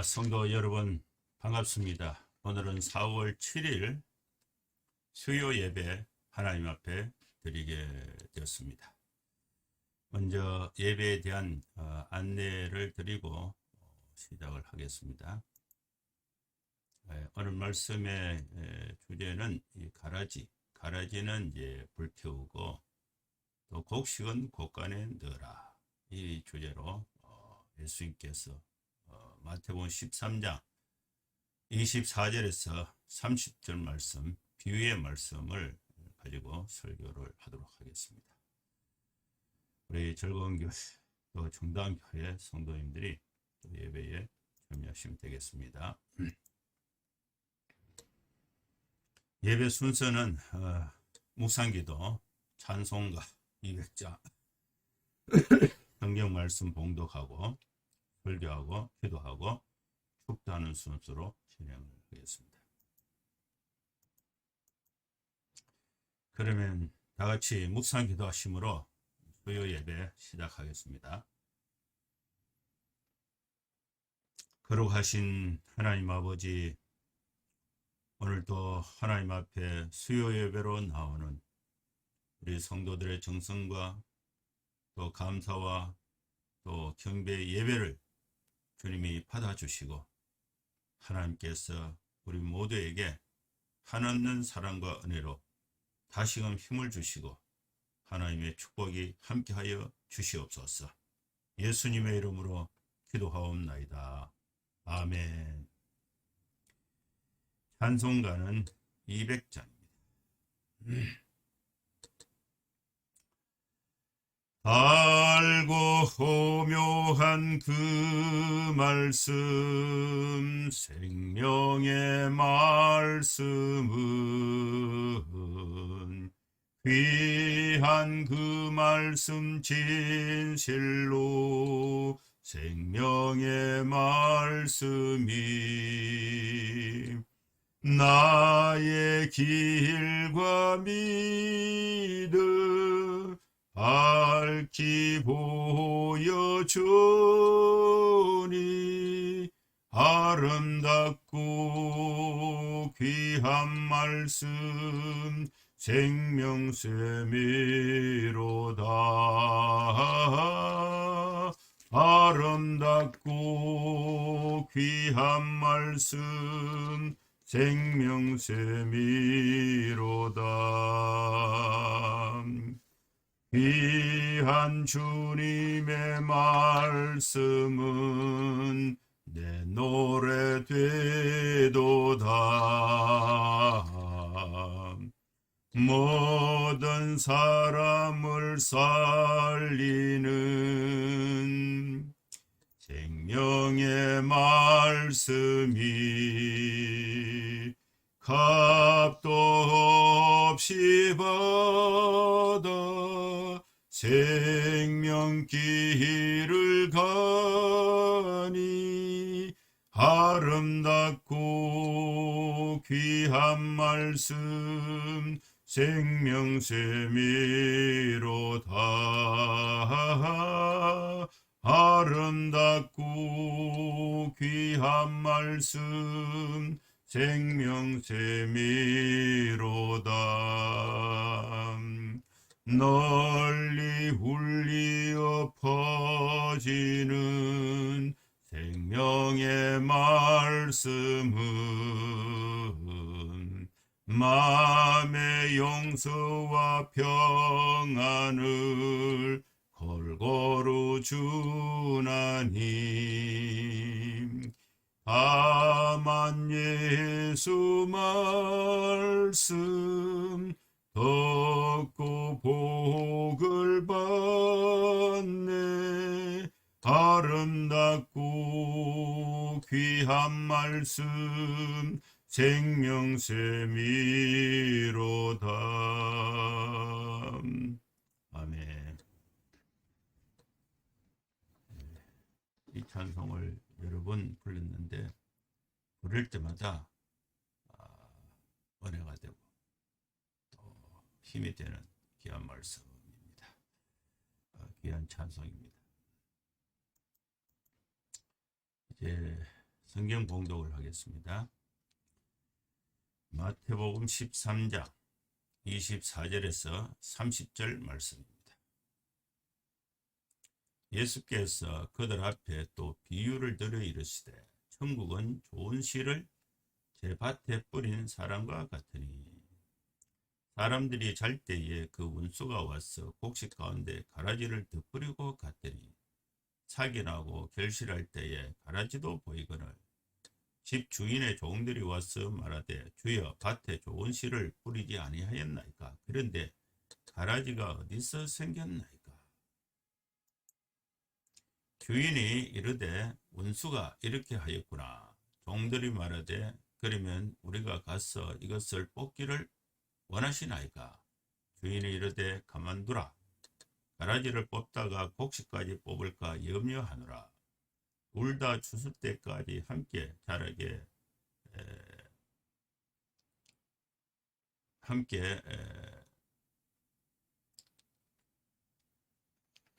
성도 여러분 반갑습니다. 오늘은 4월 7일 수요 예배 하나님 앞에 드리게 되었습니다. 먼저 예배에 대한 안내를 드리고 시작을 하겠습니다. 오늘 말씀의 주제는 이 가라지는 이제 불태우고 또 곡식은 곡간에 넣어라, 이 주제로 예수님께서 마태복음 13장 24절에서 30절 말씀, 비유의 말씀을 가지고 설교를 하도록 하겠습니다. 우리 즐거운 교회 또 중단교회 성도님들이 또 예배에 참여하시면 되겠습니다. 예배 순서는 묵상기도, 찬송가 200자, 성경 말씀 봉독하고 설교하고 기도하고 축도하는 순서로 진행을 하겠습니다. 그러면 다 같이 묵상 기도하심으로 수요 예배 시작하겠습니다. 거룩하신 하나님 아버지, 오늘도 하나님 앞에 수요 예배로 나오는 우리 성도들의 정성과 또 감사와 또 경배의 예배를 주님이 받아주시고 하나님께서 우리 모두에게 한없는 사랑과 은혜로 다시금 힘을 주시고 하나님의 축복이 함께하여 주시옵소서. 예수님의 이름으로 기도하옵나이다. 아멘. 찬송가는 200장입니다. 달고 오묘한 그 말씀, 생명의 말씀은 귀한 그 말씀 진실로 생명의 말씀이 나의 길과 믿음 밝히 보여주니 아름답고 귀한 말씀 생명샘이로다. 아름답고 귀한 말씀 생명샘이로다. 귀한 주님의 말씀은 내 노래 되도다. 모든 사람을 살리는 생명의 말씀이 값도 없이 받아 생명길을 가니 아름답고 귀한 말씀 생명샘이로다. 아름답고 귀한 말씀 생명샘이로다. 널리 울리어 퍼지는 생명의 말씀은 마음의 용서와 평안을 골고루 주나니 다만 예수 말씀 듣고 복을 받네. 아름답고 귀한 말씀 생명샘이로다. 아멘. 이 찬송을 여러 번 불렀는데 부를 때마다 은혜가 되고 또 힘이 되는 귀한 말씀입니다. 귀한 찬송입니다. 이제 성경 봉독을 하겠습니다. 마태복음 13장 24절에서 30절 말씀입니다. 예수께서 그들 앞에 또 비유를 들어 이르시되 천국은 좋은 씨를 제 밭에 뿌린 사람과 같으니 사람들이 잘 때에 그 원수가 와서 곡식 가운데 가라지를 덧뿌리고 갔더니 사기 나고 결실할 때에 가라지도 보이거늘 집 주인의 종들이 와서 말하되 주여 밭에 좋은 씨를 뿌리지 아니하였나이까. 그런데 가라지가 어디서 생겼나이까. 주인이 이르되 원수가 이렇게 하였구나. 종들이 말하되 그러면 우리가 가서 이것을 뽑기를 원하시나이까. 주인이 이르되 가만두라. 가라지를 뽑다가 곡식까지 뽑을까 염려하노라. 둘 다 추수 때까지 함께 자라게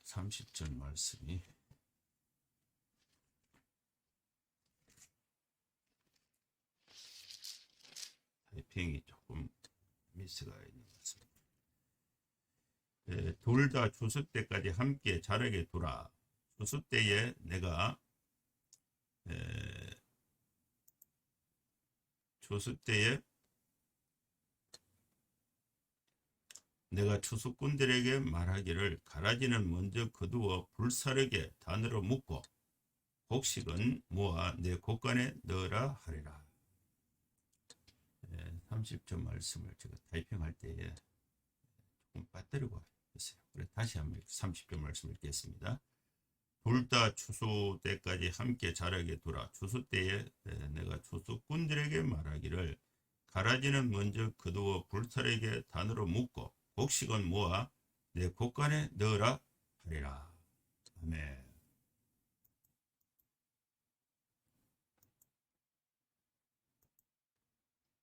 30절 말씀이 타이핑이 조금 미스가 있는 것 같습니다. 둘 다 추수 때까지 함께 자라게 두라. 추수 때에 내가 내가 추수꾼들에게 말하기를 가라지는 먼저 거두어 불사르게 단으로 묶고 곡식은 모아 내 곳간에 넣으라 하리라. 30절 말씀을 제가 타이핑할 때에 조금 빠뜨리고 했어요. 그래서 다시 한번 30절 말씀 읽겠습니다. 둘 다 추수 때까지 함께 자라게 두라. 추수 때에 내가 추수꾼들에게 말하기를 가라지는 먼저 거두어 불사르게 단으로 묶고 곡식은 모아 내 곳간에 넣으라 하리라. 아멘.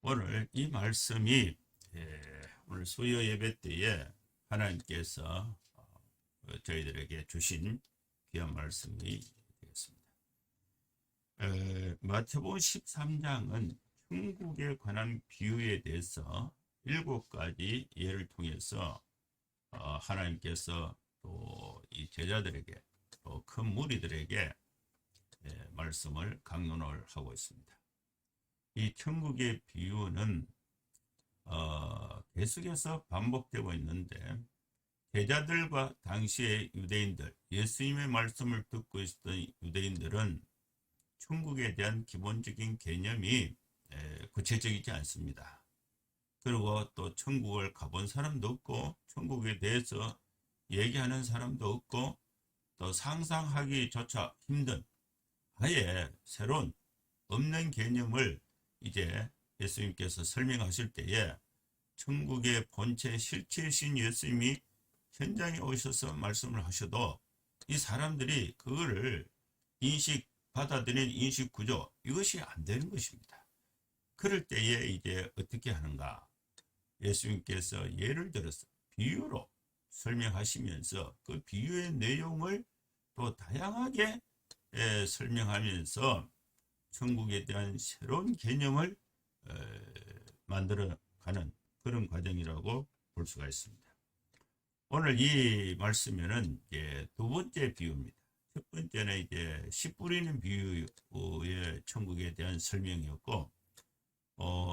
오늘 이 말씀이 오늘 수요 예배 때에 하나님께서 저희들에게 주신 귀한 말씀이 되겠습니다. 마태복음 13장은 천국에 관한 비유에 대해서 7가지 예를 통해서 하나님께서 또 이 제자들에게 또 큰 무리들에게 말씀을 강론을 하고 있습니다. 이 천국의 비유는 계속해서 반복되고 있는데 제자들과 당시의 유대인들, 예수님의 말씀을 듣고 있었던 유대인들은 천국에 대한 기본적인 개념이 구체적이지 않습니다. 그리고 또 천국을 가본 사람도 없고 천국에 대해서 얘기하는 사람도 없고 또 상상하기조차 힘든 아예 새로운 없는 개념을 이제 예수님께서 설명하실 때에 천국의 본체 실체이신 예수님이 현장에 오셔서 말씀을 하셔도 이 사람들이 그거를 받아들이는 인식 구조 이것이 안 되는 것입니다. 그럴 때에 이제 어떻게 하는가? 예수님께서 예를 들어서 비유로 설명하시면서 그 비유의 내용을 또 다양하게 설명하면서 천국에 대한 새로운 개념을 만들어가는 그런 과정이라고 볼 수가 있습니다. 오늘 이 말씀에는 이제 두 번째 비유입니다. 첫 번째는 이제 씨 뿌리는 비유의 천국에 대한 설명이었고,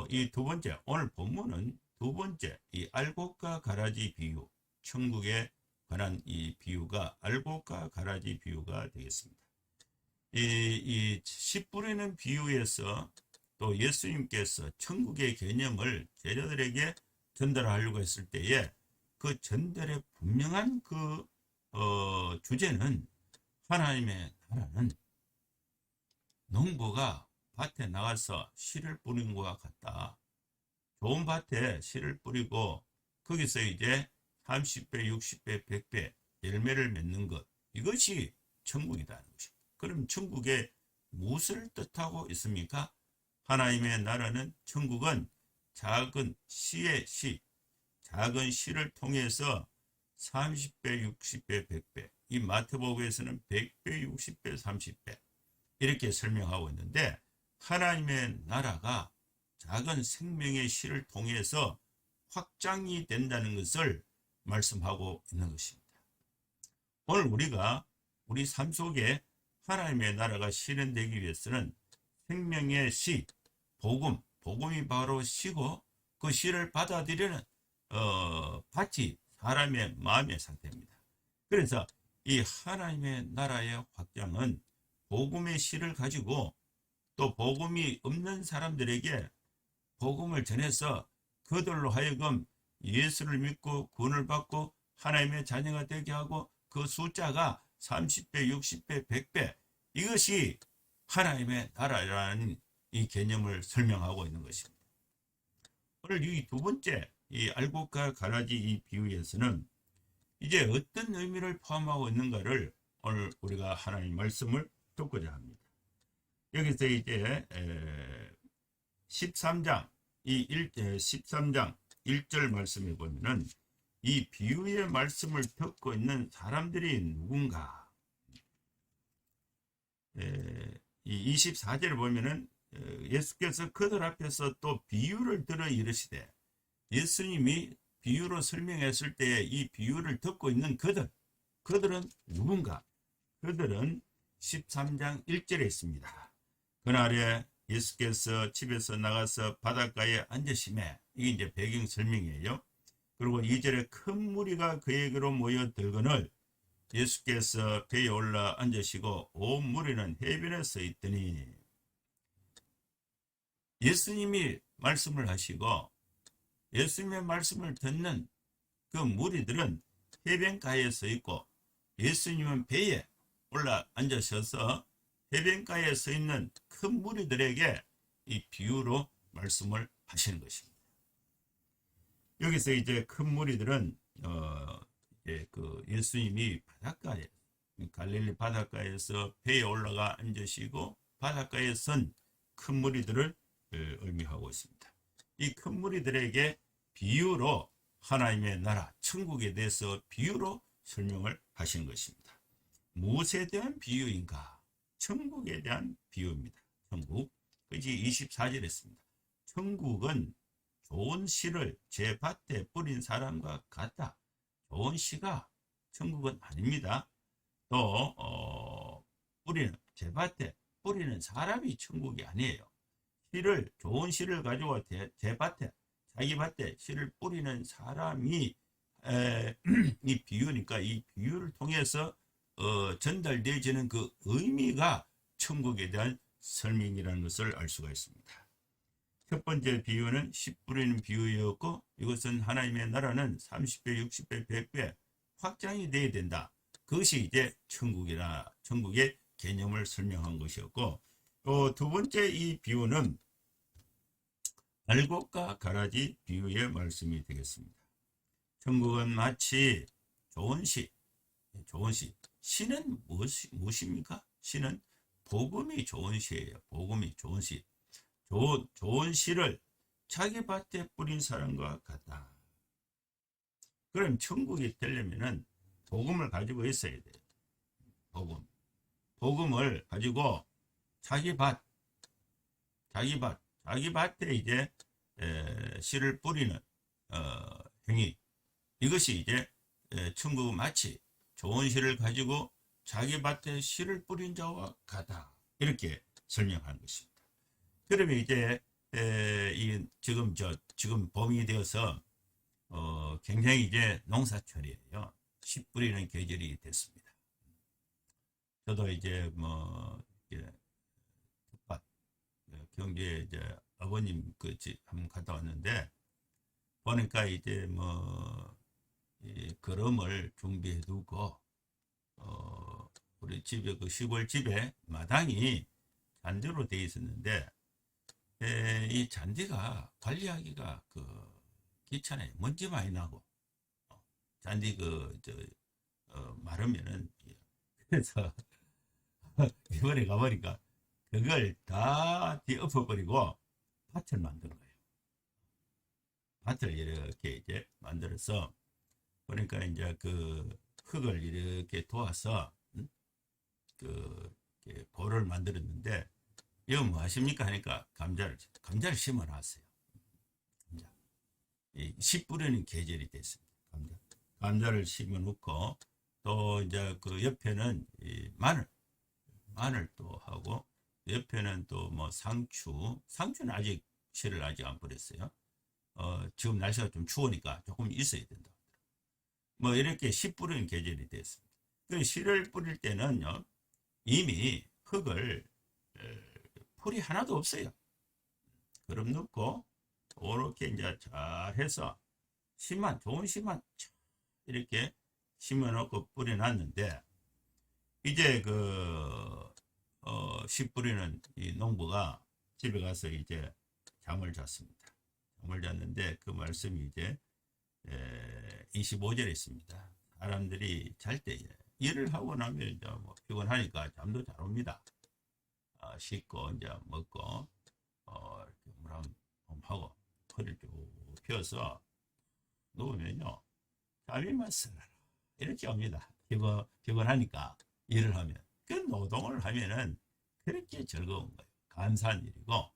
이 두 번째, 오늘 본문은 두 번째, 이 알곡과 가라지 비유, 천국에 관한 이 비유가 알곡과 가라지 비유가 되겠습니다. 이 씨 뿌리는 비유에서 또 예수님께서 천국의 개념을 제자들에게 전달하려고 했을 때에 그 전달의 분명한 그 주제는 하나님의 나라는 농부가 밭에 나가서 씨를 뿌리는 것과 같다. 좋은 밭에 씨를 뿌리고 거기서 이제 30배, 60배, 100배 열매를 맺는 것, 이것이 천국이라는 것입니다. 그럼 천국에 무엇을 뜻하고 있습니까? 하나님의 나라는, 천국은 작은 씨의 씨, 작은 씨를 통해서 30배, 60배, 100배, 이 마태복음에서는 100배, 60배, 30배 이렇게 설명하고 있는데, 하나님의 나라가 작은 생명의 씨를 통해서 확장이 된다는 것을 말씀하고 있는 것입니다. 오늘 우리가 우리 삶 속에 하나님의 나라가 실현되기 위해서는 생명의 씨, 복음이 바로 씨고 그 씨를 받아들이는 밭이 사람의 마음의 상태입니다. 그래서 이 하나님의 나라의 확장은 복음의 씨를 가지고 또 복음이 없는 사람들에게 복음을 전해서 그들로 하여금 예수를 믿고 구원을 받고 하나님의 자녀가 되게 하고 그 숫자가 30배, 60배, 100배 이것이 하나님의 나라라는 이 개념을 설명하고 있는 것입니다. 오늘 이 두 번째 이 알곡과 가라지 이 비유에서는 이제 어떤 의미를 포함하고 있는가를 오늘 우리가 하나님 말씀을 듣고자 합니다. 여기서 이제 13장 1절 말씀에 보면은 이 비유의 말씀을 듣고 있는 사람들이 누군가? 이 24절을 보면은 예수께서 그들 앞에서 또 비유를 들어 이르시되, 예수님이 비유로 설명했을 때 이 비유를 듣고 있는 그들은 누군가? 그들은 13장 1절에 있습니다. 그날에 예수께서 집에서 나가서 바닷가에 앉으시매, 이게 이제 배경 설명이에요. 그리고 2절에 큰 무리가 그에게로 모여들거늘 예수께서 배에 올라 앉으시고 온 무리는 해변에 서 있더니, 예수님이 말씀을 하시고 예수님의 말씀을 듣는 그 무리들은 해변가에 서 있고, 예수님은 배에 올라 앉으셔서 해변가에 서 있는 큰 무리들에게 이 비유로 말씀을 하시는 것입니다. 여기서 이제 큰 무리들은 그 예수님이 바닷가에, 갈릴리 바닷가에서 배에 올라가 앉으시고 바닷가에 선 큰 무리들을 의미하고 있습니다. 이 큰 무리들에게 비유로 하나님의 나라, 천국에 대해서 비유로 설명을 하신 것입니다. 무엇에 대한 비유인가? 천국에 대한 비유입니다. 천국. 그지 24절에 있습니다. 천국은 좋은 씨를 제 밭에 뿌린 사람과 같다. 좋은 씨가 천국은 아닙니다. 또 제 밭에 뿌리는 사람이 천국이 아니에요. 좋은 씨를 가지고 제 밭에, 자기 밭에 씨를 뿌리는 사람이 이 비유니까 이 비유를 통해서 전달되어지는 그 의미가 천국에 대한 설명이라는 것을 알 수가 있습니다. 첫 번째 비유는 씨 뿌리는 비유였고, 이것은 하나님의 나라는 30배, 60배, 100배 확장이 되어야 된다. 그것이 이제 천국의 개념을 설명한 것이었고, 또 두 번째 이 비유는 알곡과 가라지 비유의 말씀이 되겠습니다. 천국은 마치 좋은 씨. 씨는 무엇입니까? 씨는 복음이 좋은 씨예요. 복음이 좋은 씨. 좋은 씨를 자기 밭에 뿌린 사람과 같다. 그럼 천국이 되려면은 복음을 가지고 있어야 돼요. 복음을 가지고 자기 밭에 이제 씨를 뿌리는 행위. 이것이 이제 천국은 마치 좋은 씨를 가지고 자기 밭에 씨를 뿌린 자와 같다. 이렇게 설명하는 것입니다. 그러면 이제 지금 봄이 되어서 굉장히 이제 농사철이에요. 씨 뿌리는 계절이 됐습니다. 저도 이제 텃밭 경주에 이제 아버님 그 집 한번 갔다 왔는데 보니까 이제 이 거름을 준비해 두고 우리 집에 그 시골 집에 마당이 잔디로 되어 있었는데 이 잔디가 관리하기가 귀찮아요. 먼지 많이 나고 잔디 마르면은. 그래서 이번에 가보니까 그걸 다 뒤엎어버리고 밭을 만든 거예요. 밭을 이렇게 이제 만들어서 그러니까 이제 그 흙을 이렇게 도와서 고를 만들었는데 이거 뭐 하십니까 하니까 감자를 심어놨어요. 감자. 씨 뿌리는 계절이 됐습니다. 감자를 심어놓고 또 이제 그 옆에는 이 마늘 또 하고 옆에는 또 뭐 상추는 아직 씨를 아직 안 뿌렸어요. 지금 날씨가 좀 추우니까 조금 있어야 된다. 뭐 이렇게 씨 뿌리는 계절이 됐습니다. 그 씨를 뿌릴 때는요 이미 흙을 풀이 하나도 없어요. 그럼 넣고 이렇게 이제 잘 해서 좋은 씨만 이렇게 심어놓고 뿌려놨는데 이제 씨 뿌리는 이 농부가 집에 가서 이제 잠을 잤습니다. 잠을 잤는데 그 말씀이 이제 25절에 있습니다. 사람들이 잘 때에 일을 하고 나면 이제 뭐 피곤하니까 잠도 잘 옵니다. 씻고 이제 먹고 이렇게 물 한 번 하고 허리를 쭉 펴서 누우면요 잠이 맞으라 이렇게 옵니다. 피곤하니까 일을 하면 그 노동을 하면은 그렇게 즐거운 거예요. 감사한 일이고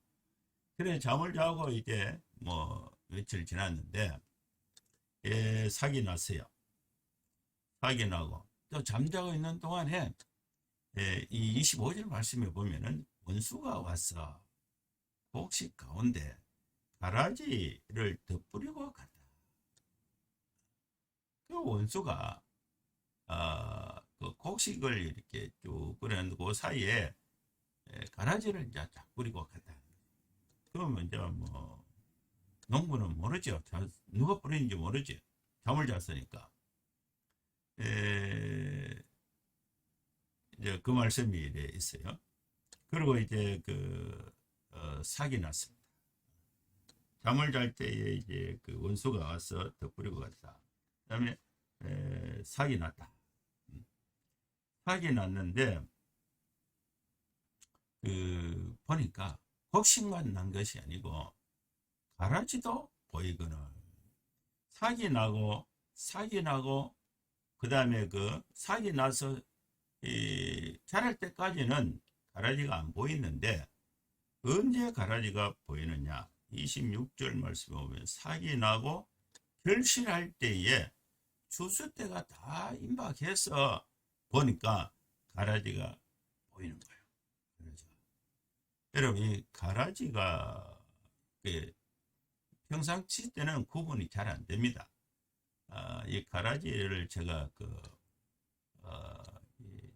그래 잠을 자고 이제 뭐 며칠 지났는데 사기 났어요. 사기 나고 또 잠자고 있는 동안에 이 25절 말씀에 보면은 원수가 와서 곡식 가운데 가라지를 덧뿌리고 갔다. 그 원수가 그 곡식을 이렇게 쭉 뿌리는 그 사이에 가라지를 이제 쫙 뿌리고 갔다. 그러면 이제 뭐 농부는 모르죠. 누가 뿌리는지 모르지. 잠을 잤으니까. 이제 그 말씀이 있어요. 그리고 이제 사기 났습니다. 잠을 잘 때에 이제 그 원수가 와서 덧뿌리고 갔다. 그다음에 사기 났다. 사기 났는데 보니까 곡식만 난 것이 아니고 가라지도 보이거늘 사기 나고 그 다음에 사기 나서 자랄 때까지는 가라지가 안 보이는데 언제 가라지가 보이느냐 26절 말씀에 보면 사기 나고 결실할 때에 추수 때가 다 임박해서 보니까 가라지가 보이는 거예요. 여러분 이 가라지가 평상시 때는 구분이 잘 안 됩니다. 이 가라지를 제가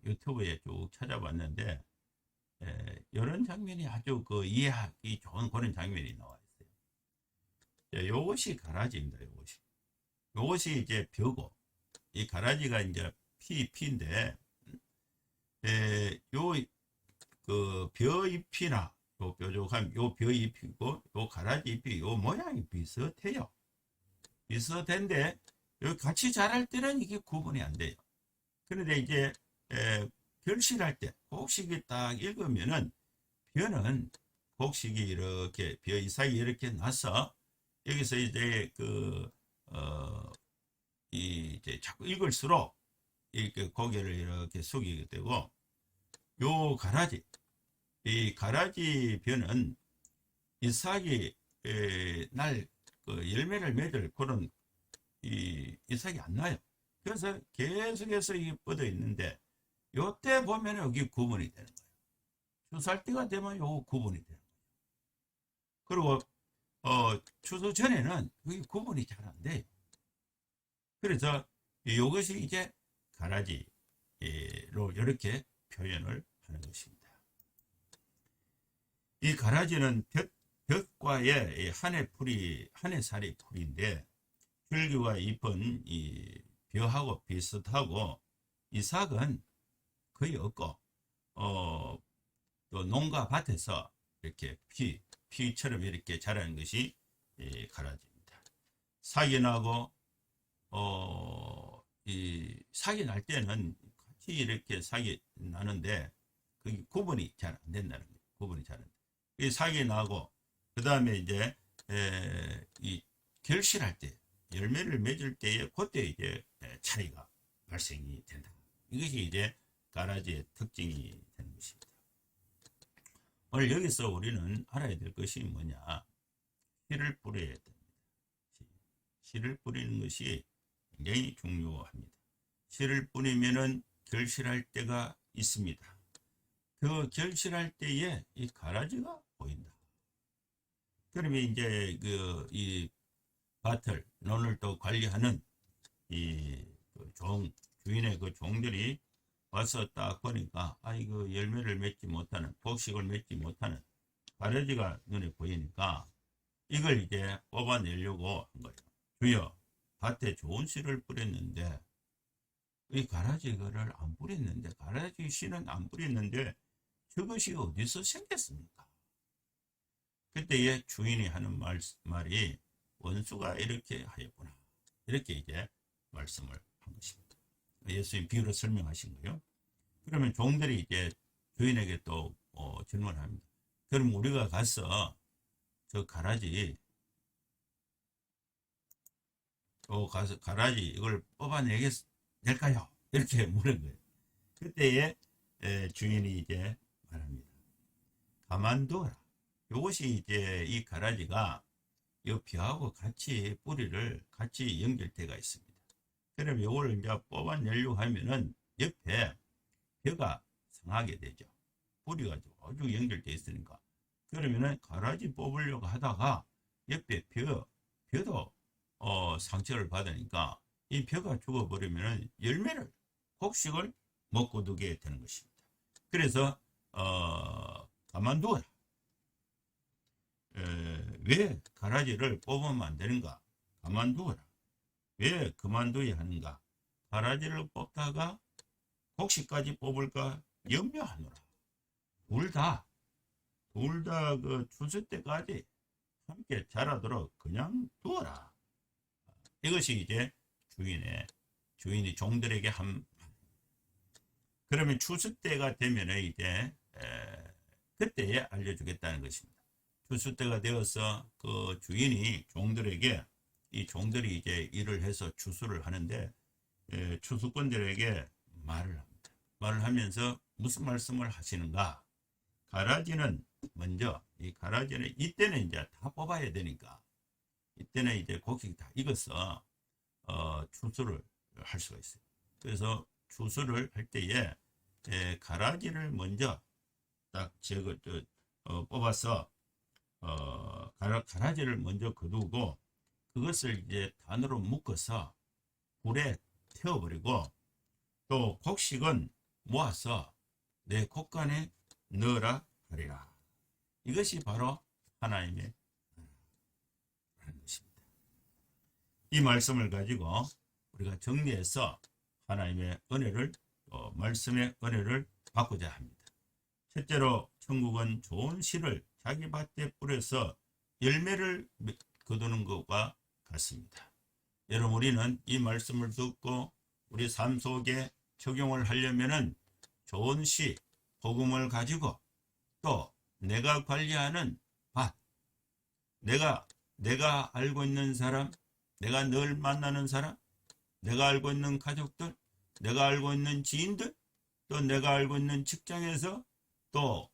유튜브에 쭉 찾아봤는데 이런 장면이 아주 이해하기 좋은 그런 장면이 나와 있어요. 요것이 가라지입니다. 요것이 이제 벼고 이 가라지가 이제 피인데 벼 잎이나 요 뾰족한 요 벼 잎이고 요 가라지 잎이 요 모양이 비슷해요. 비슷한데 여기 같이 자랄 때는 이게 구분이 안 돼요. 그런데 이제 결실할 때 곡식이 딱 익으면은 벼는 곡식이 이렇게 벼 이삭이 이렇게 나서 여기서 이제 이제 자꾸 익을수록 이렇게 고개를 이렇게 숙이게 되고 요 이 가라지 벼는 이삭이 날 열매를 맺을 그런 이삭이 안 나요. 그래서 계속해서 이게 뻗어 있는데 요때 보면 여기 구분이 되는 거예요. 추수할 때가 되면 요 구분이 되는 거예요. 그리고 추수 전에는 여기 구분이 잘 안 돼요. 그래서 이것이 이제 가라지로 이렇게 표현을 하는 것입니다. 이 가라지는 볕과의 한해 살이 풀인데 줄기와 잎은 이 벼하고 비슷하고 이삭은 거의 없고 또 농가 밭에서 이렇게 피처럼 이렇게 자라는 것이 가라지입니다. 삭이 나고 이 삭이 날 때는 같이 이렇게 삭이 나는데 그게 구분이 잘 안 된다는 거예요. 구분이 잘 안 돼. 이 삭이 나고 그 다음에 이제 이 결실할 때 열매를 맺을 때에 그때 이제 차이가 발생이 된다. 이것이 이제 가라지의 특징이 되는 것입니다. 오늘 여기서 우리는 알아야 될 것이 뭐냐? 씨를 뿌려야 됩니다. 씨를 뿌리는 것이 굉장히 중요합니다. 씨를 뿌리면은 결실할 때가 있습니다. 그 결실할 때에 이 가라지가 보인다. 그러면 이제 이 밭을 논을 또 관리하는 주인의 그 종들이 와서 딱 보니까 이거 열매를 맺지 못하는, 곡식을 맺지 못하는 가라지가 눈에 보이니까 이걸 이제 뽑아내려고 한 거예요. 주여, 밭에 좋은 씨를 뿌렸는데 이 가라지를 안 뿌렸는데, 가라지 씨는 안 뿌렸는데 저것이 어디서 생겼습니까? 그때에 주인이 하는 말이 원수가 이렇게 하였구나. 이렇게 이제 말씀을 한 것입니다. 예수님 비유로 설명하신 거예요. 그러면 종들이 이제 주인에게 또 질문합니다. 그럼 우리가 가서 저 가라지 이걸 뽑아낼까요? 이렇게 물은 거예요. 그때에 주인이 이제 말합니다. 가만두어라. 이것이 이제 이 가라지가 이 벼하고 같이 뿌리를 같이 연결되어 있습니다. 그럼 이걸 이제 뽑아내려고 하면은 옆에 벼가 상하게 되죠. 뿌리가 아주 연결되어 있으니까. 그러면은 가라지 뽑으려고 하다가 옆에 벼도 상처를 받으니까 이 벼가 죽어버리면은 곡식을 못 거두게 되는 것입니다. 그래서 가만두어라. 왜 가라지를 뽑으면 안 되는가? 가만두어라. 왜 그만둬야 하는가? 가라지를 뽑다가 곡식까지 뽑을까 염려하노라. 둘 다 그 추수 때까지 함께 자라도록 그냥 두어라. 이것이 이제 주인이 종들에게 한. 그러면 추수 때가 되면 이제 그때에 알려주겠다는 것입니다. 추수 때가 되어서 그 주인이 종들에게, 이 종들이 이제 일을 해서 추수를 하는데 추수꾼들에게 말을 합니다. 말을 하면서 무슨 말씀을 하시는가? 가라지는 먼저, 이 가라지는 이때는 이제 다 뽑아야 되니까, 이때는 이제 곡식이 다 익어서 추수를 할 수가 있어요. 그래서 추수를 할 때에 가라지를 먼저 딱 뽑아서 가라지를 먼저 거두고 그것을 이제 단으로 묶어서 불에 태워버리고, 또 곡식은 모아서 내 곡간에 넣으라 하리라. 이것이 바로 하나님의 하는 것입니다. 이 말씀을 가지고 우리가 정리해서 하나님의 은혜를, 말씀의 은혜를 받고자 합니다. 첫째로, 천국은 좋은 씨를 자기 밭에 뿌려서 열매를 거두는 것과 같습니다. 여러분, 우리는 이 말씀을 듣고 우리 삶 속에 적용을 하려면은 좋은 씨, 복음을 가지고, 또 내가 관리하는 밭, 내가 알고 있는 사람, 내가 늘 만나는 사람, 내가 알고 있는 가족들, 내가 알고 있는 지인들, 또 내가 알고 있는 직장에서 또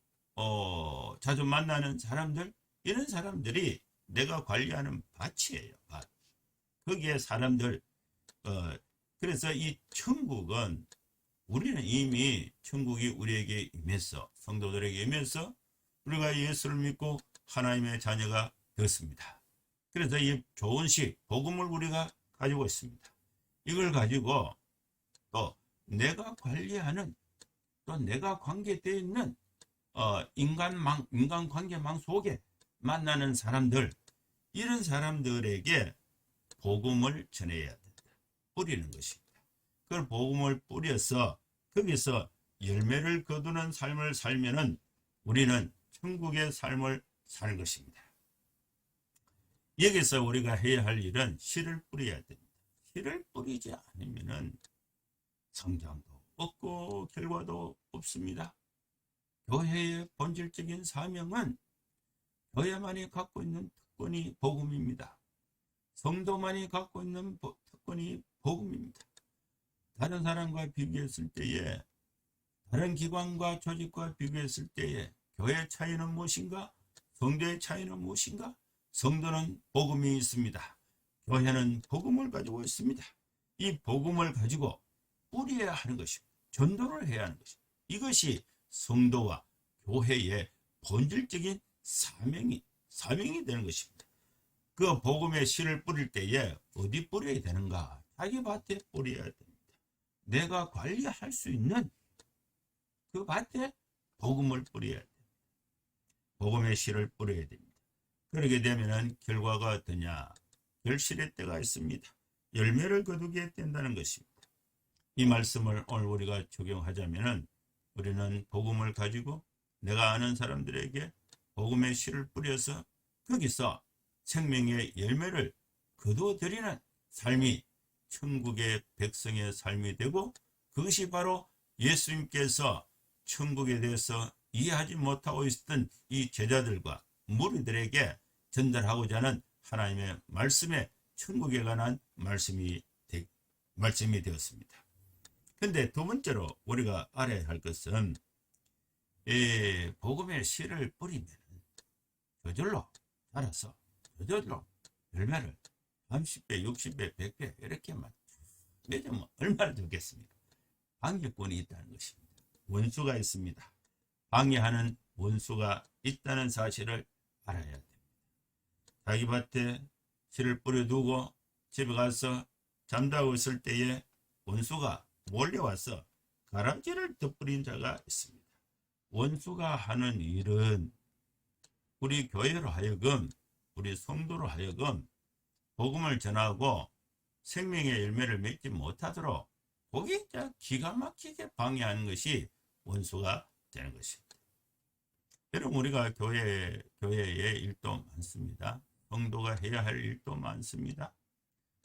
자주 만나는 사람들, 이런 사람들이 내가 관리하는 밭이에요. 밭. 거기에 사람들, 그래서 이 천국은, 우리는 이미 천국이 우리에게 임했어, 성도들에게 임해서 우리가 예수를 믿고 하나님의 자녀가 되었습니다. 그래서 이 좋은 씨, 복음을 우리가 가지고 있습니다. 이걸 가지고 또 내가 관리하는, 또 내가 관계되어 있는 인간관계망 속에 만나는 사람들, 이런 사람들에게 복음을 전해야 된다. 뿌리는 것입니다. 그걸 복음을 뿌려서 거기서 열매를 거두는 삶을 살면은 우리는 천국의 삶을 사는 것입니다. 여기서 우리가 해야 할 일은 씨를 뿌려야 됩니다. 씨를 뿌리지 않으면은 성장도 없고 결과도 없습니다. 교회의 본질적인 사명은 교회만이 갖고 있는 특권이 복음입니다. 성도만이 갖고 있는 특권이 복음입니다. 다른 사람과 비교했을 때에, 다른 기관과 조직과 비교했을 때에, 교회의 차이는 무엇인가? 성도의 차이는 무엇인가? 성도는 복음이 있습니다. 교회는 복음을 가지고 있습니다. 이 복음을 가지고 뿌려야 하는 것입니다. 전도를 해야 하는 것입니다. 이것이 성도와 교회의 본질적인 사명이 되는 것입니다. 그 복음의 씨를 뿌릴 때에 어디 뿌려야 되는가? 자기 밭에 뿌려야 됩니다. 내가 관리할 수 있는 그 밭에 복음을 뿌려야 됩니다. 복음의 씨를 뿌려야 됩니다. 그러게 되면 결과가 어떠냐? 결실의 때가 있습니다. 열매를 거두게 된다는 것입니다. 이 말씀을 오늘 우리가 적용하자면 우리는 복음을 가지고 내가 아는 사람들에게 복음의 씨를 뿌려서 거기서 생명의 열매를 거두어들이는 삶이 천국의 백성의 삶이 되고, 그것이 바로 예수님께서 천국에 대해서 이해하지 못하고 있었던 이 제자들과 무리들에게 전달하고자 하는 하나님의 말씀에 천국에 관한 말씀이 되었습니다. 근데 두 번째로 우리가 알아야 할 것은 복음의 씨를 뿌리면 저절로 자라서 저절로 열매를 30배, 60배, 100배 이렇게만 맺으면 얼마나 좋겠습니까? 방해꾼이 있다는 것입니다. 원수가 있습니다. 방해하는 원수가 있다는 사실을 알아야 됩니다. 자기 밭에 씨를 뿌려두고 집에 가서 잠자고 있을 때에 원수가 몰려와서 가라지를 덧뿌린 자가 있습니다. 원수가 하는 일은 우리 교회로 하여금, 우리 성도로 하여금 복음을 전하고 생명의 열매를 맺지 못하도록 거기에 기가 막히게 방해하는 것이 원수가 되는 것입니다. 여러분, 우리가 교회의 일도 많습니다. 성도가 해야 할 일도 많습니다.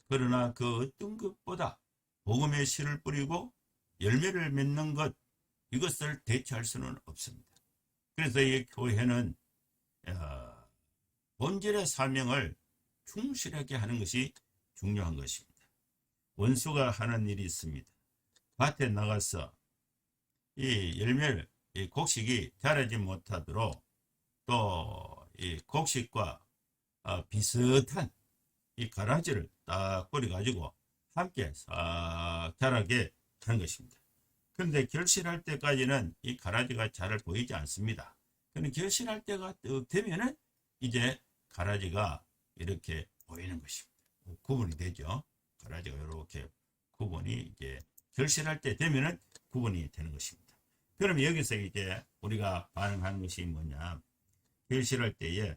그러나 그 어떤 것보다 복음의 씨를 뿌리고 열매를 맺는 것, 이것을 대체할 수는 없습니다. 그래서 이 교회는 본질의 사명을 충실하게 하는 것이 중요한 것입니다. 원수가 하는 일이 있습니다. 밭에 나가서 이 열매를, 이 곡식이 자라지 못하도록 또 이 곡식과 비슷한 이 가라지를 딱 뿌려가지고 함께 싹 자라게 하는 것입니다. 그런데 결실할 때까지는 이 가라지가 잘 보이지 않습니다. 그런데 결실할 때가 되면은 이제 가라지가 이렇게 보이는 것입니다. 구분이 되죠. 가라지가 이렇게 구분이 이제 결실할 때 되면은 구분이 되는 것입니다. 그럼 여기서 이제 우리가 반응하는 것이 뭐냐? 결실할 때에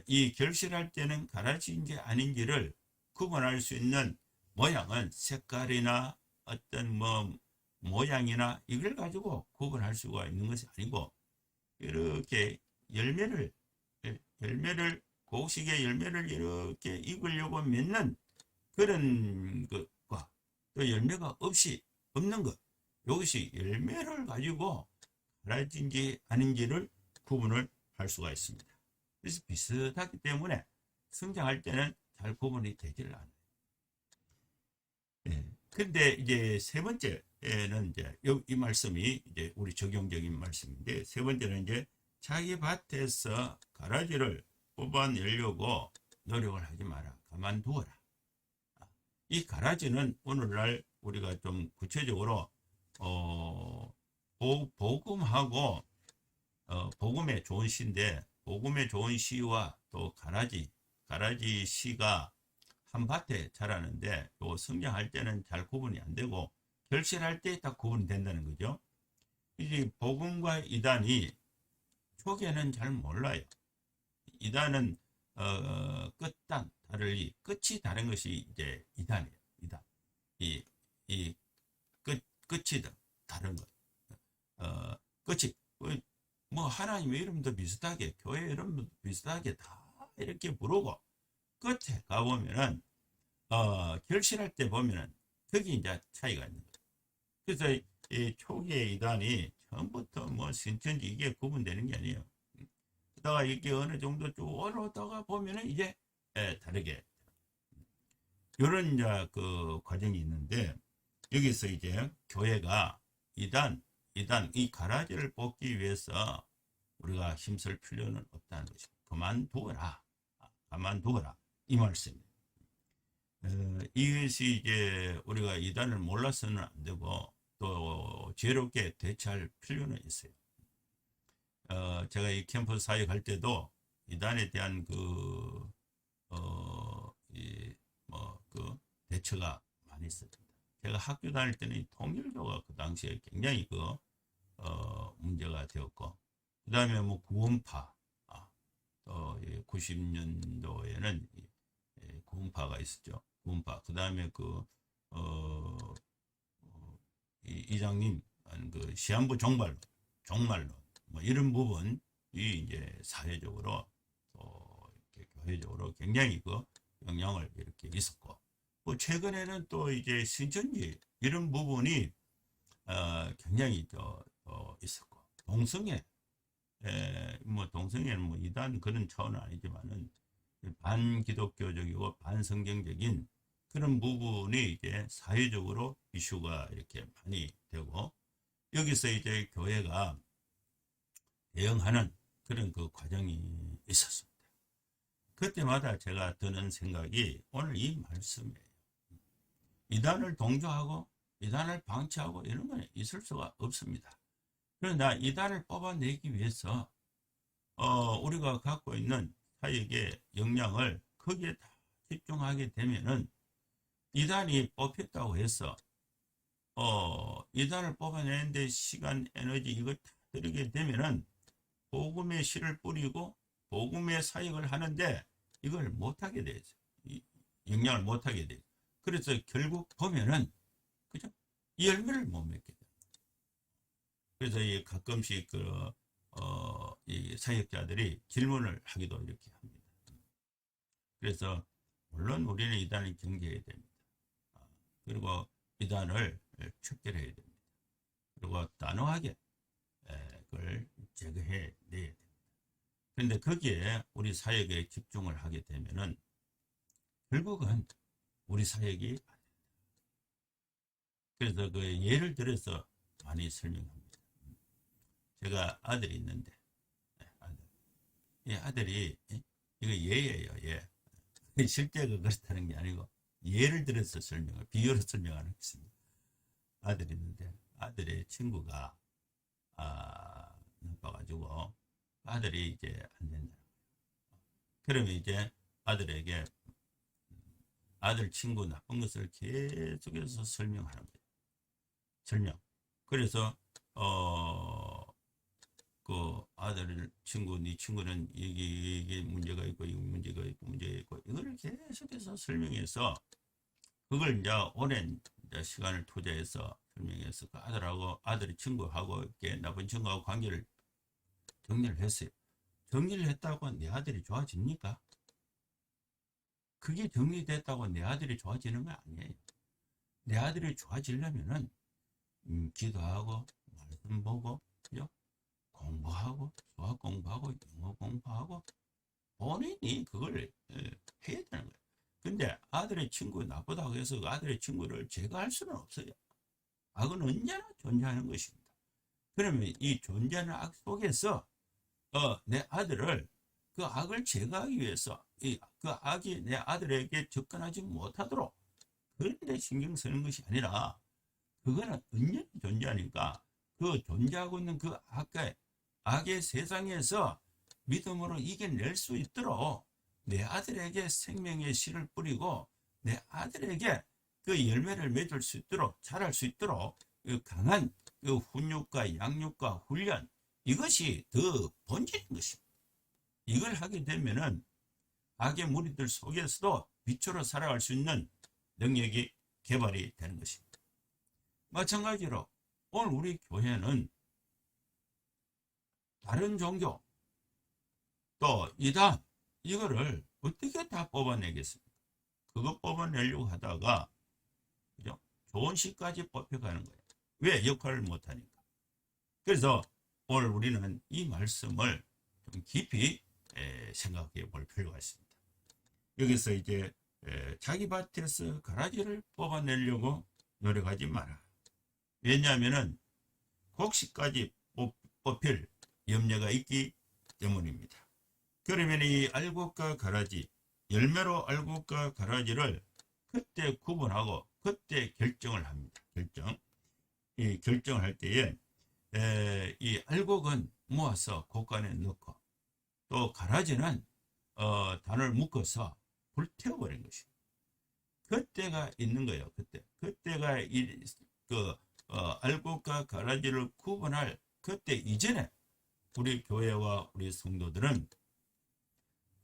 이 결실할 때는 가라지인지 아닌지를 구분할 수 있는 모양은 색깔이나 어떤 모양이나 이걸 가지고 구분할 수가 있는 것이 아니고, 이렇게 곡식의 열매를 이렇게 익으려고 맺는 그런 것과 또 열매가 없는 것, 이것이 열매를 가지고 가라지인지 아닌지를 구분을 할 수가 있습니다. 그래서 비슷하기 때문에 성장할 때는 잘 구분이 되질 않아요. 근데 이제 세 번째는 이제 이 말씀이 이제 우리 적용적인 말씀인데, 세 번째는 이제 자기 밭에서 가라지를 뽑아내려고 노력을 하지 마라. 가만두어라. 이 가라지는 오늘날 우리가 좀 구체적으로 복음하고 복음의 좋은 시인데, 복음의 좋은 시와 또 가라지 시가 한 밭에 자라는데 또 성장할 때는 잘 구분이 안 되고 결실할 때 딱 구분이 된다는 거죠. 이제 복음과 이단이 초기에는 잘 몰라요. 이단은 끝단 다르니 끝이 다른 것이 이제 이단이에요. 이단. 이 끝이 다른 것. 끝이 뭐 하나님의 이름도 비슷하게, 교회 이름도 비슷하게 다 이렇게 부르고 끝에 가보면은 결실할 때 보면은 거기 이제 차이가 있는 거예요. 그래서 이 초기의 이단이 처음부터 뭐 신천지 이게 구분되는 게 아니에요. 그러다가 이게 어느 정도 쭉 올라오다가 보면은 이제 다르게 이런 이제 그 과정이 있는데, 여기서 이제 교회가 이단 이 가라지를 뽑기 위해서 우리가 힘쓸 필요는 없다는 것입니다. 그만두어라. 그만두어라. 이 말씀입니다. 이것이 이제 우리가 이단을 몰라서는 안 되고 또 지혜롭게 대처할 필요는 있어요. 제가 이 캠퍼스 사역 할 때도 이단에 대한 그 대처가 많이 있었습니다. 제가 학교 다닐 때는 통일교가 그 당시에 굉장히 문제가 되었고, 그 다음에 뭐 구원파, 또 90년도에는 구원파가 있었죠. 구원파. 그 다음에 이장님 그 시한부 종말론 뭐 이런 부분이 이제 사회적으로 또 이렇게 교회적으로 굉장히 영향을 이렇게 있었고, 뭐 최근에는 또 이제 신천지 이런 부분이 굉장히 있었고, 동성애 동성애는 뭐 이단 그런 차원은 아니지만은 반기독교적이고 반성경적인 그런 부분이 이제 사회적으로 이슈가 이렇게 많이 되고, 여기서 이제 교회가 대응하는 그런 그 과정이 있었습니다. 그때마다 제가 드는 생각이 오늘 이 말씀이에요. 이단을 동조하고 이단을 방치하고 이런 건 있을 수가 없습니다. 그러나 이단을 뽑아내기 위해서 우리가 갖고 있는 사역의 역량을 거기에 다 집중하게 되면은 이단이 뽑혔다고 해서 이단을 뽑아내는데 시간, 에너지 이걸 다 들이게 되면은 복음의 씨를 뿌리고 복음의 사역을 하는데 이걸 못하게 되죠. 역량을 못하게 되죠. 그래서 결국 보면은 그죠? 이 열매를 못 맺게 돼요. 그래서 가끔씩 이 사역자들이 질문을 하기도 이렇게 합니다. 그래서 물론 우리는 이단을 경계해야 됩니다. 그리고 이단을 척결해야 됩니다. 그리고 단호하게 그걸 제거해 내야 됩니다. 그런데 거기에 우리 사역에 집중을 하게 되면은 결국은 우리 사역이 안 됩니다. 그래서 그 예를 들어서 많이 설명합니다. 제가 아들이 있는데, 아들이 이거 예예요, 예. 실제가 그렇다는 게 아니고 예를 들어서 비유로 설명하는 것입니다. 아들이 있는데 아들의 친구가 나빠가지고 아들이 이제 안 된다. 그러면 이제 아들에게 아들 친구 나쁜 것을 계속해서 설명하는 거예요. 설명. 그래서 그 아들 친구, 네 친구는 이게 문제가 있고 이거 문제가 있고 이거를 계속해서 설명해서 그걸 이제 오랜 시간을 투자해서 설명해서 그 아들의 친구하고 이렇게 나쁜 친구하고 관계를 정리를 했어요. 정리를 했다고 내 아들이 좋아집니까? 그게 정리됐다고 내 아들이 좋아지는 거 아니에요. 내 아들이 좋아지려면은 기도하고 말씀 보고 그죠? 공부하고 수학 공부하고 영어 공부하고 본인이 그걸 해야 되는 거예요. 근데 아들의 친구 나쁘다고 해서 아들의 친구를 제거할 수는 없어요. 악은 언제나 존재하는 것입니다. 그러면 이 존재하는 악 속에서 내 아들을 그 악을 제거하기 위해서 그 악이 내 아들에게 접근하지 못하도록 그런데 신경 쓰는 것이 아니라 그거는 언제나 존재하니까 그 존재하고 있는 그 악의 세상에서 믿음으로 이겨낼 수 있도록 내 아들에게 생명의 씨를 뿌리고 내 아들에게 그 열매를 맺을 수 있도록 자랄 수 있도록 그 강한 그 훈육과 양육과 훈련 이것이 더 본질인 것입니다. 이걸 하게 되면은 악의 무리들 속에서도 빛으로 살아갈 수 있는 능력이 개발이 되는 것입니다. 마찬가지로 오늘 우리 교회는 다른 종교 또 이단 이거를 어떻게 다 뽑아내겠습니까? 그거 뽑아내려고 하다가 그죠? 좋은 시까지 뽑혀가는 거예요. 왜? 역할을 못하니까. 그래서 오늘 우리는 이 말씀을 좀 깊이 생각해 볼 필요가 있습니다. 여기서 이제 자기 밭에서 가라지를 뽑아내려고 노력하지 마라. 왜냐하면은 곡식까지 뽑힐 염려가 있기 때문입니다. 그러면 이 알곡과 가라지, 열매로 알곡과 가라지를 그때 구분하고 그때 결정을 합니다. 이 결정을 할 때에 이 알곡은 모아서 곡간에 넣고 또 가라지는 단을 묶어서 불태워버린 것입니다. 그때가 있는 거예요. 그때가 알곡과 가라지를 구분할 그때 이전에 우리 교회와 우리 성도들은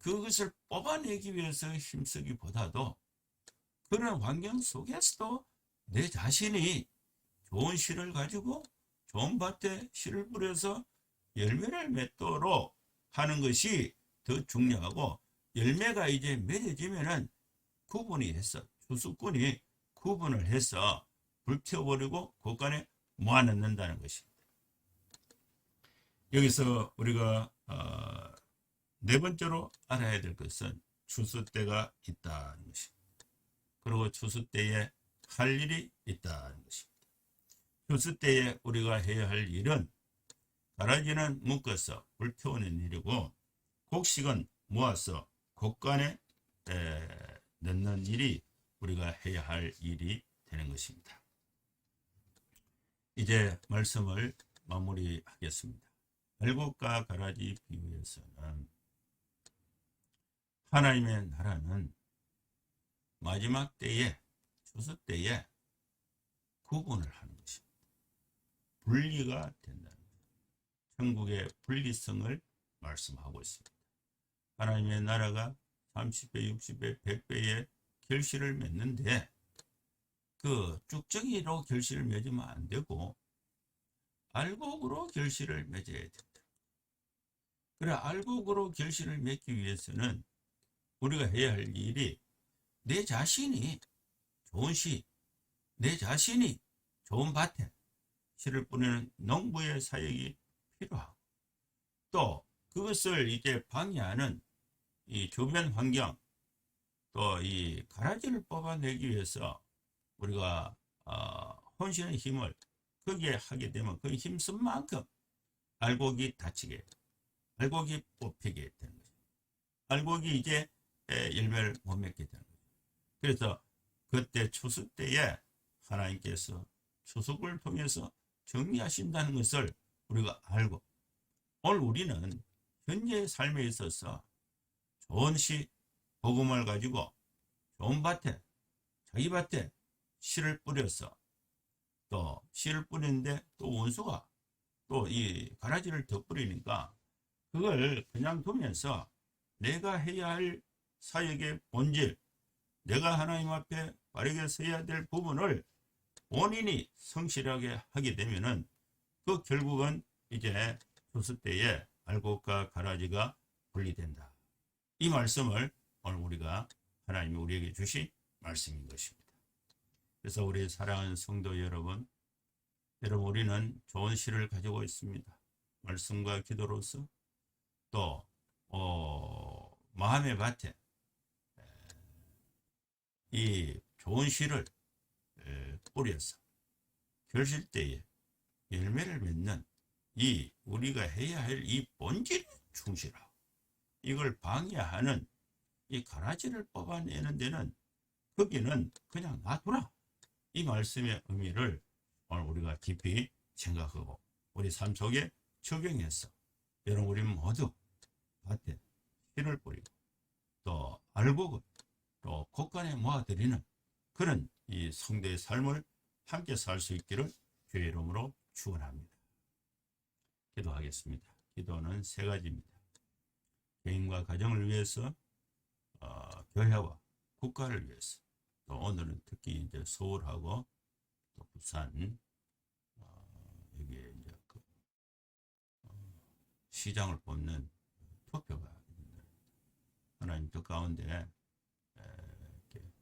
그것을 뽑아내기 위해서 힘쓰기보다도 그런 환경 속에서도 내 자신이 좋은 씨를 가지고 좋은 밭에 씨를 뿌려서 열매를 맺도록 하는 것이 더 중요하고, 열매가 이제 맺어지면은 구분이 해서 추수꾼이 구분을 해서 불태워버리고 곳간에 모아넣는다는 것입니다. 여기서 우리가 네 번째로 알아야 될 것은 추수 때가 있다는 것입니다. 그리고 추수 때에 할 일이 있다는 것입니다. 추수 때에 우리가 해야 할 일은 가라지는 묶어서 불태우는 일이고 곡식은 모아서 곡간에 넣는 일이 우리가 해야 할 일이 되는 것입니다. 이제 말씀을 마무리하겠습니다. 알곡과 가라지 비유에서는 하나님의 나라는 마지막 때에, 추수 때에 구분을 하는 것입니다. 분리가 된다는 것입니다. 천국의 분리성을 말씀하고 있습니다. 하나님의 나라가 30배, 60배, 100배의 결실을 맺는데 그 쭉정이로 결실을 맺으면 안 되고 알곡으로 결실을 맺어야 된다. 그래, 알곡으로 결실을 맺기 위해서는 우리가 해야 할 일이 내 자신이 좋은 씨, 내 자신이 좋은 밭에 씨를 뿌리는 농부의 사역이 필요하고, 또 그것을 이제 방해하는 이 주변 환경, 또 이 가라지를 뽑아내기 위해서 우리가 혼신의 힘을 거기에 하게 되면 그 힘쓴 만큼 알곡이 다치게, 알곡이 뽑히게 되는 거죠. 알곡이 이제 열매를 못 맺게 되는 거죠. 그래서 그때 추수 때에 하나님께서 추수를 통해서 정리하신다는 것을 우리가 알고, 오늘 우리는 현재의 삶에 있어서 좋은 씨, 복음을 가지고 좋은 밭에, 자기 밭에 씨를 뿌려서 또 씨를 뿌리는데 또 원수가 또 이 가라지를 더 뿌리니까 그걸 그냥 두면서 내가 해야 할 사역의 본질, 내가 하나님 앞에 바르게 서야 될 부분을 본인이 성실하게 하게 되면은 그 결국은 이제 추수 때에 알곡과 가라지가 분리된다. 이 말씀을 오늘 우리가 하나님이 우리에게 주신 말씀인 것입니다. 그래서 우리 사랑하는 성도 여러분, 우리는 좋은 씨를 가지고 있습니다. 말씀과 기도로서 또 마음의 밭에 이 좋은 씨를 뿌려서 결실 때에 열매를 맺는 이 우리가 해야 할 이 본질에 충실하고, 이걸 방해하는 이 가라지를 뽑아내는 데는 거기는 그냥 놔두라. 이 말씀의 의미를 오늘 우리가 깊이 생각하고 우리 삶 속에 적용해서 여러분 우리 모두 밭에 씨를 뿌리고 또 알곡을 또 곳간에 모아드리는 그런 이 성도의 삶을 함께 살 수 있기를 주의 이름으로 축원합니다. 기도하겠습니다. 기도는 세 가지입니다. 개인과 가정을 위해서, 교회와 국가를 위해서, 또 오늘은 특히 이제 서울하고 또 부산, 여기에 이제 시장을 뽑는 투표가 있는데, 하나님 그 가운데 이렇게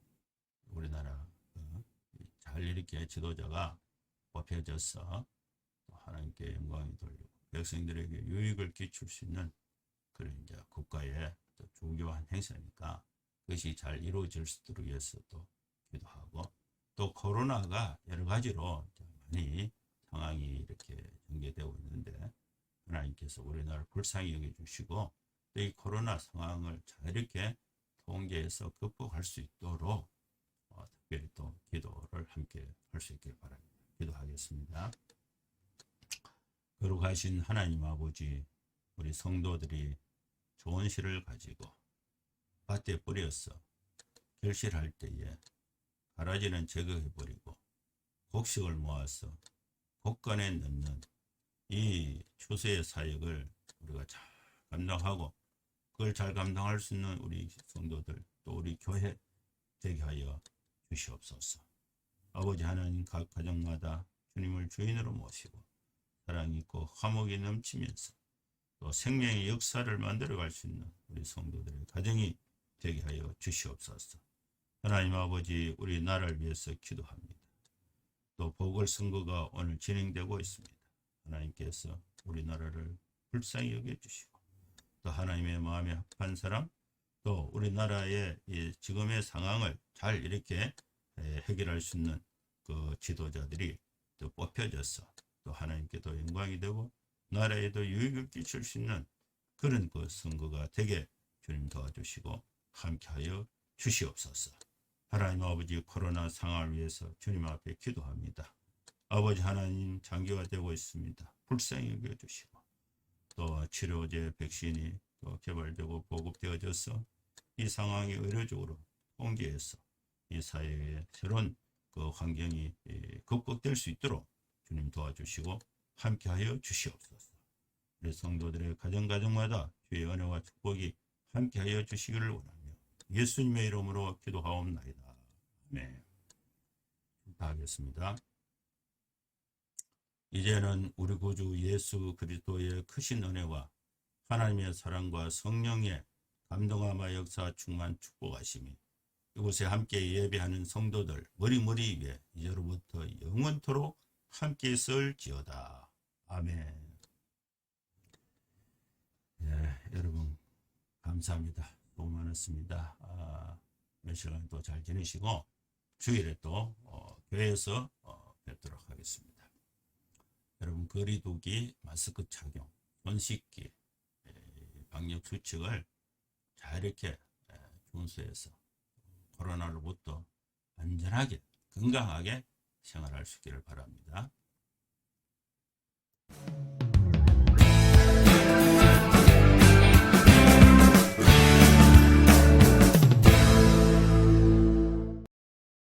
우리나라 잘 이렇게 지도자가 뽑혀져서 또 하나님께 영광이 돌리고 백성들에게 유익을 끼칠 수 있는 그런 이제 국가의 또 중요한 행사니까 그것이 잘 이루어질 수 있도록 위해서 또 기도하고, 또 코로나가 여러 가지로 많이 상황이 이렇게 전개되고 있는데 하나님께서 우리나라를 불쌍히 여겨주시고 또 이 코로나 상황을 잘 이렇게 통제해서 극복할 수 있도록 특별히 또 기도를 함께 할 수 있길 바랍니다. 기도하겠습니다. 거룩하신 하나님 아버지, 우리 성도들이 좋은 씨를 가지고 밭에 뿌려서 결실할 때에 가라지는 제거해버리고 곡식을 모아서 곡간에 넣는 이 추수의 사역을 우리가 잘 감당하고 그걸 잘 감당할 수 있는 우리 성도들 또 우리 교회 되게 하여 주시옵소서. 아버지 하나님, 각 가정마다 주님을 주인으로 모시고 사랑 있고 화목이 넘치면서 또 생명의 역사를 만들어갈 수 있는 우리 성도들의 가정이 되게 하여 주시옵소서. 하나님 아버지, 우리 나라를 위해서 기도합니다. 또 보궐선거가 오늘 진행되고 있습니다. 하나님께서 우리나라를 불쌍히 여겨주시고 또 하나님의 마음에 합한 사람, 또 우리나라의 이 지금의 상황을 잘 이렇게 해결할 수 있는 그 지도자들이 또 뽑혀져서 또 하나님께도 영광이 되고 나라에도 유익을 끼칠 수 있는 그런 그 선거가 되게 주님 도와주시고 함께하여 주시옵소서. 하나님 아버지, 코로나 상황을 위해서 주님 앞에 기도합니다. 아버지 하나님, 장기화 되고 있습니다. 불쌍히 여겨주시고 또 치료제 백신이 또 개발되고 보급되어져서 이 상황이 의료적으로 통제해서 이 사회의 새로운 그 환경이 극복될 수 있도록 주님 도와주시고 함께하여 주시옵소서. 우리 성도들의 가정마다 주의 은혜와 축복이 함께하여 주시기를 원하며 예수님의 이름으로 기도하옵나이다. 아멘. 기도하겠습니다. 이제는 우리 구주 예수 그리스도의 크신 은혜와 하나님의 사랑과 성령의 감동함과 역사 충만 축복하심이 이곳에 함께 예배하는 성도들 머리 위에 이제로부터 영원토록 함께 있을지어다. 아멘. 여러분 감사합니다. 너무 많았습니다. 몇 시간 또 잘 지내시고 주일에 또 교회에서 뵙도록 하겠습니다. 여러분 거리두기, 마스크 착용, 손 씻기, 방역 수칙을 잘 이렇게 준수해서 코로나로부터 안전하게 건강하게 생활할 수 있기를 바랍니다.